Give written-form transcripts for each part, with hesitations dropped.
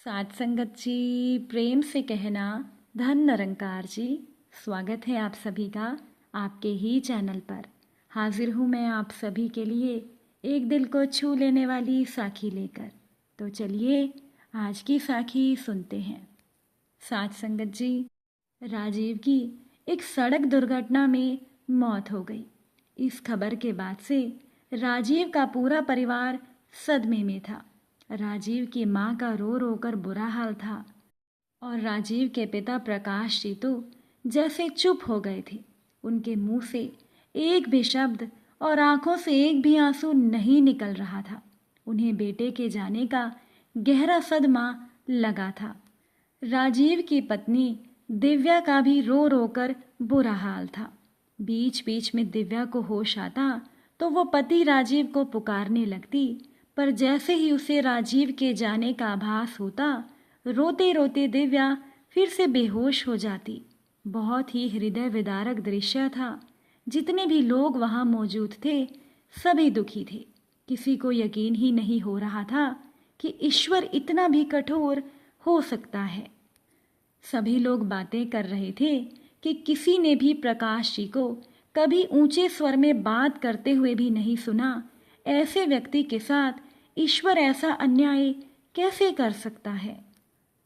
साथ संगत जी, प्रेम से कहना धन निरंकार जी। स्वागत है आप सभी का आपके ही चैनल पर। हाजिर हूँ मैं आप सभी के लिए एक दिल को छू लेने वाली साखी लेकर। तो चलिए आज की साखी सुनते हैं। साथ संगत जी, राजीव की एक सड़क दुर्घटना में मौत हो गई। इस खबर के बाद से राजीव का पूरा परिवार सदमे में था। राजीव की माँ का रो रो कर बुरा हाल था और राजीव के पिता प्रकाश जी तो जैसे चुप हो गए थे। उनके मुंह से एक भी शब्द और आंखों से एक भी आंसू नहीं निकल रहा था। उन्हें बेटे के जाने का गहरा सदमा लगा था। राजीव की पत्नी दिव्या का भी रो रो कर बुरा हाल था। बीच बीच में दिव्या को होश आता तो वो पति राजीव को पुकारने लगती, पर जैसे ही उसे राजीव के जाने का आभास होता, रोते रोते दिव्या फिर से बेहोश हो जाती। बहुत ही हृदय विदारक दृश्य था। जितने भी लोग वहां मौजूद थे सभी दुखी थे। किसी को यकीन ही नहीं हो रहा था कि ईश्वर इतना भी कठोर हो सकता है। सभी लोग बातें कर रहे थे कि किसी ने भी प्रकाश जी को कभी ऊंचे स्वर में बात करते हुए भी नहीं सुना। ऐसे व्यक्ति के साथ ईश्वर ऐसा अन्याय कैसे कर सकता है।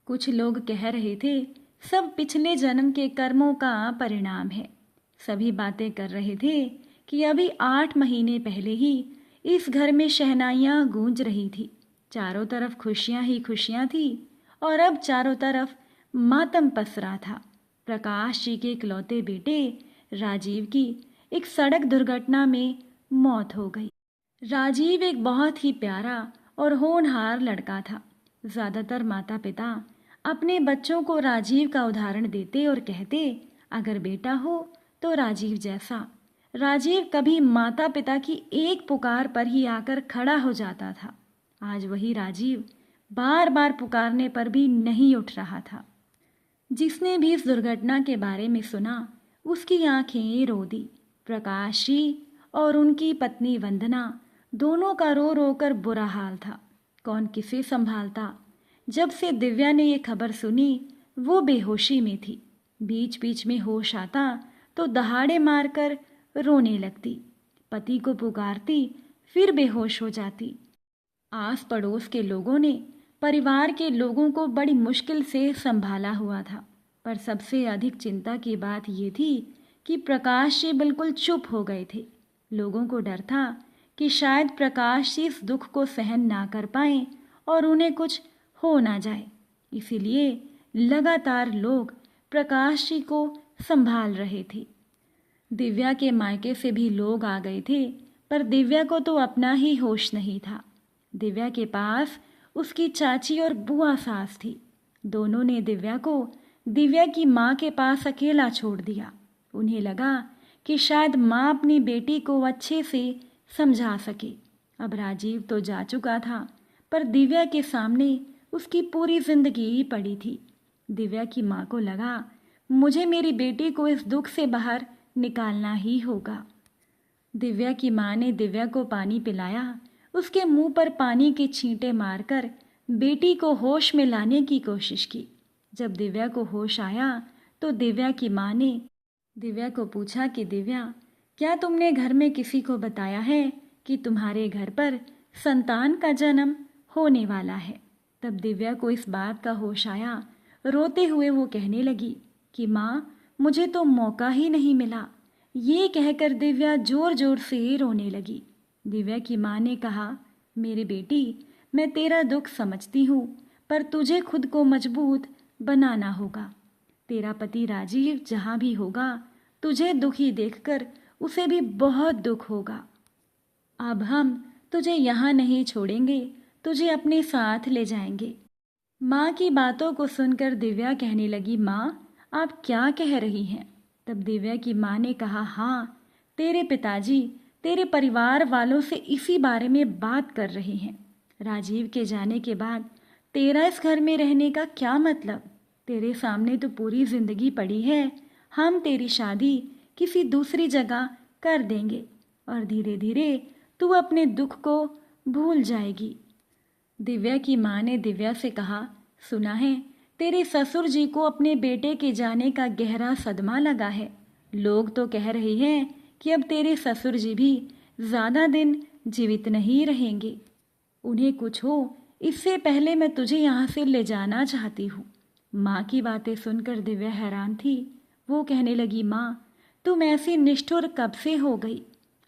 कुछ लोग कह रहे थे सब पिछले जन्म के कर्मों का परिणाम है। सभी बातें कर रहे थे कि अभी 8 महीने पहले ही इस घर में शहनाइयाँ गूंज रही थी। चारों तरफ खुशियाँ ही खुशियाँ थी और अब चारों तरफ मातम पसरा था। प्रकाश जी के इकलौते बेटे राजीव की एक सड़क दुर्घटना में मौत हो गई। राजीव एक बहुत ही प्यारा और होनहार लड़का था। ज़्यादातर माता पिता अपने बच्चों को राजीव का उदाहरण देते और कहते, अगर बेटा हो तो राजीव जैसा। राजीव कभी माता पिता की एक पुकार पर ही आकर खड़ा हो जाता था। आज वही राजीव बार बार पुकारने पर भी नहीं उठ रहा था। जिसने भी इस दुर्घटना के बारे में सुना उसकी आंखें रो दी। प्रकाश जी और उनकी पत्नी वंदना दोनों का रो रो कर बुरा हाल था। कौन किसे संभालता। जब से दिव्या ने ये खबर सुनी वो बेहोशी में थी। बीच बीच में होश आता तो दहाड़े मारकर रोने लगती। पति को पुकारती फिर बेहोश हो जाती। आस पड़ोस के लोगों ने परिवार के लोगों को बड़ी मुश्किल से संभाला हुआ था, पर सबसे अधिक चिंता की बात ये थी कि प्रकाश जी बिल्कुल चुप हो गए थे। लोगों को डर था कि शायद प्रकाश जी इस दुख को सहन ना कर पाएं और उन्हें कुछ हो ना जाए। इसीलिए लगातार लोग प्रकाश जी को संभाल रहे थे। दिव्या के मायके से भी लोग आ गए थे, पर दिव्या को तो अपना ही होश नहीं था। दिव्या के पास उसकी चाची और बुआ सास थी। दोनों ने दिव्या को दिव्या की माँ के पास अकेला छोड़ दिया। उन्हें लगा कि शायद माँ अपनी बेटी को अच्छे से समझा सके। अब राजीव तो जा चुका था, पर दिव्या के सामने उसकी पूरी जिंदगी पड़ी थी। दिव्या की माँ को लगा मुझे मेरी बेटी को इस दुख से बाहर निकालना ही होगा। दिव्या की माँ ने दिव्या को पानी पिलाया। उसके मुंह पर पानी के छींटे मारकर बेटी को होश में लाने की कोशिश की। जब दिव्या को होश आया तो दिव्या की माँ ने दिव्या को पूछा कि दिव्या, क्या तुमने घर में किसी को बताया है कि तुम्हारे घर पर संतान का जन्म होने वाला है। तब दिव्या को इस बात का होश आया। रोते हुए वो कहने लगी कि माँ, मुझे तो मौका ही नहीं मिला। ये कहकर दिव्या जोर जोर से रोने लगी। दिव्या की माँ ने कहा, मेरी बेटी, मैं तेरा दुख समझती हूँ, पर तुझे खुद को मजबूत बनाना होगा। तेरा पति राजीव जहाँ भी होगा, तुझे दुखी देखकर उसे भी बहुत दुख होगा। अब हम तुझे यहाँ नहीं छोड़ेंगे, तुझे अपने साथ ले जाएंगे। माँ की बातों को सुनकर दिव्या कहने लगी, माँ, आप क्या कह रही हैं। तब दिव्या की माँ ने कहा, हाँ, तेरे पिताजी तेरे परिवार वालों से इसी बारे में बात कर रहे हैं। राजीव के जाने के बाद तेरा इस घर में रहने का क्या मतलब। तेरे सामने तो पूरी जिंदगी पड़ी है। हम तेरी शादी किसी दूसरी जगह कर देंगे और धीरे धीरे तू अपने दुख को भूल जाएगी। दिव्या की माँ ने दिव्या से कहा, सुना है तेरे ससुर जी को अपने बेटे के जाने का गहरा सदमा लगा है। लोग तो कह रहे हैं कि अब तेरे ससुर जी भी ज़्यादा दिन जीवित नहीं रहेंगे। उन्हें कुछ हो इससे पहले मैं तुझे यहाँ से ले जाना चाहती हूँ। माँ की बातें सुनकर दिव्या हैरान थी। वो कहने लगी, माँ तुम ऐसी निष्ठुर कब से हो गई?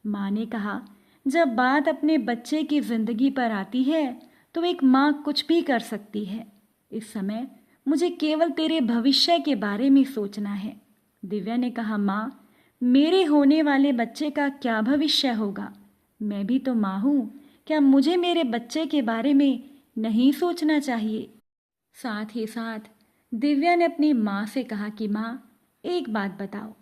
माँ ने कहा, जब बात अपने बच्चे की जिंदगी पर आती है तो एक माँ कुछ भी कर सकती है। इस समय मुझे केवल तेरे भविष्य के बारे में सोचना है। दिव्या ने कहा, माँ मेरे होने वाले बच्चे का क्या भविष्य होगा? मैं भी तो माँ हूँ, क्या मुझे मेरे बच्चे के बारे में नहीं सोचना चाहिए? साथ ही साथ दिव्या ने अपनी माँ से कहा कि माँ एक बात बताओ,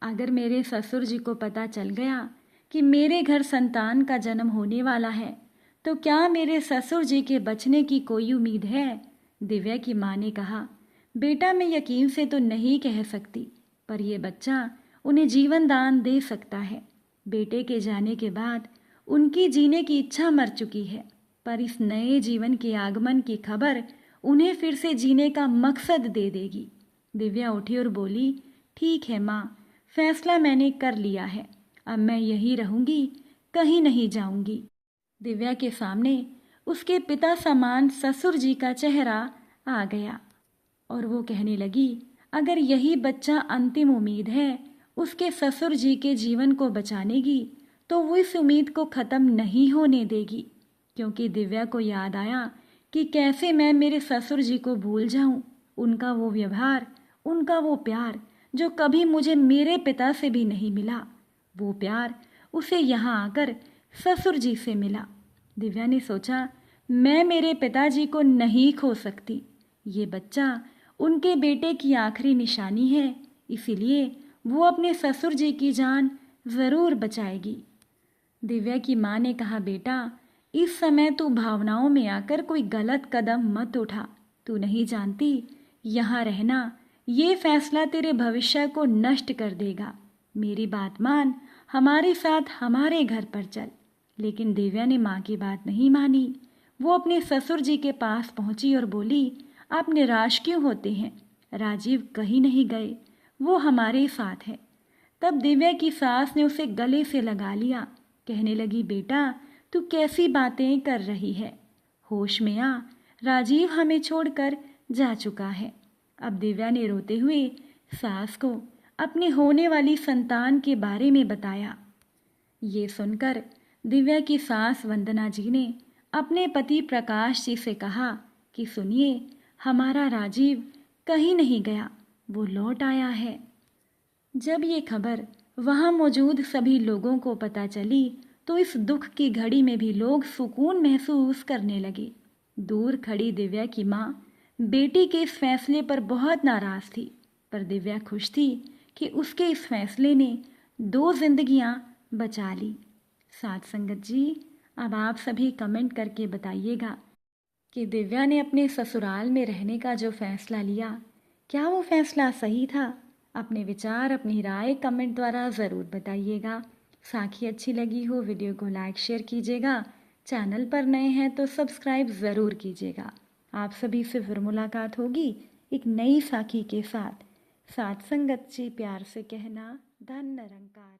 अगर मेरे ससुर जी को पता चल गया कि मेरे घर संतान का जन्म होने वाला है तो क्या मेरे ससुर जी के बचने की कोई उम्मीद है? दिव्या की माँ ने कहा, बेटा मैं यकीन से तो नहीं कह सकती, पर यह बच्चा उन्हें जीवन दान दे सकता है। बेटे के जाने के बाद उनकी जीने की इच्छा मर चुकी है, पर इस नए जीवन के आगमन की खबर उन्हें फिर से जीने का मकसद दे देगी। दिव्या उठी और बोली, ठीक है माँ, फैसला मैंने कर लिया है, अब मैं यहीं रहूंगी, कहीं नहीं जाऊंगी। दिव्या के सामने उसके पिता समान ससुर जी का चेहरा आ गया और वो कहने लगी, अगर यही बच्चा अंतिम उम्मीद है उसके ससुर जी के जीवन को बचाने की, तो वो इस उम्मीद को ख़त्म नहीं होने देगी। क्योंकि दिव्या को याद आया कि कैसे मैं मेरे ससुर जी को भूल जाऊं, उनका वो व्यवहार, उनका वो प्यार जो कभी मुझे मेरे पिता से भी नहीं मिला। वो प्यार उसे यहाँ आकर ससुर जी से मिला। दिव्या ने सोचा, मैं मेरे पिताजी को नहीं खो सकती। ये बच्चा उनके बेटे की आखिरी निशानी है, इसीलिए वो अपने ससुर जी की जान ज़रूर बचाएगी। दिव्या की माँ ने कहा, बेटा इस समय तू भावनाओं में आकर कोई गलत कदम मत उठा। तू नहीं जानती, यहाँ रहना ये फैसला तेरे भविष्य को नष्ट कर देगा। मेरी बात मान, हमारे साथ हमारे घर पर चल। लेकिन दिव्या ने माँ की बात नहीं मानी। वो अपने ससुर जी के पास पहुंची और बोली, आप निराश क्यों होते हैं? राजीव कहीं नहीं गए, वो हमारे साथ है। तब दिव्या की सास ने उसे गले से लगा लिया, कहने लगी, बेटा तू कैसी बातें कर रही है? होश में आ, राजीव हमें छोड़कर जा चुका है। अब दिव्या ने रोते हुए सास को अपने होने वाली संतान के बारे में बताया। ये सुनकर दिव्या की सास वंदना जी ने अपने पति प्रकाश जी से कहा कि सुनिए, हमारा राजीव कहीं नहीं गया, वो लौट आया है। जब ये खबर वहाँ मौजूद सभी लोगों को पता चली तो इस दुख की घड़ी में भी लोग सुकून महसूस करने लगे। दूर खड़ी दिव्या की माँ बेटी के इस फैसले पर बहुत नाराज थी, पर दिव्या खुश थी कि उसके इस फैसले ने 2 जिंदगियां बचा ली। साथ संगत जी, अब आप सभी कमेंट करके बताइएगा कि दिव्या ने अपने ससुराल में रहने का जो फैसला लिया, क्या वो फैसला सही था? अपने विचार, अपनी राय कमेंट द्वारा ज़रूर बताइएगा। साथ ही अच्छी लगी हो वीडियो को लाइक शेयर कीजिएगा। चैनल पर नए हैं तो सब्सक्राइब ज़रूर कीजिएगा। आप सभी से फिर मुलाकात होगी एक नई साखी के साथ। साथ संगत जी, प्यार से कहना, धन निरंकार।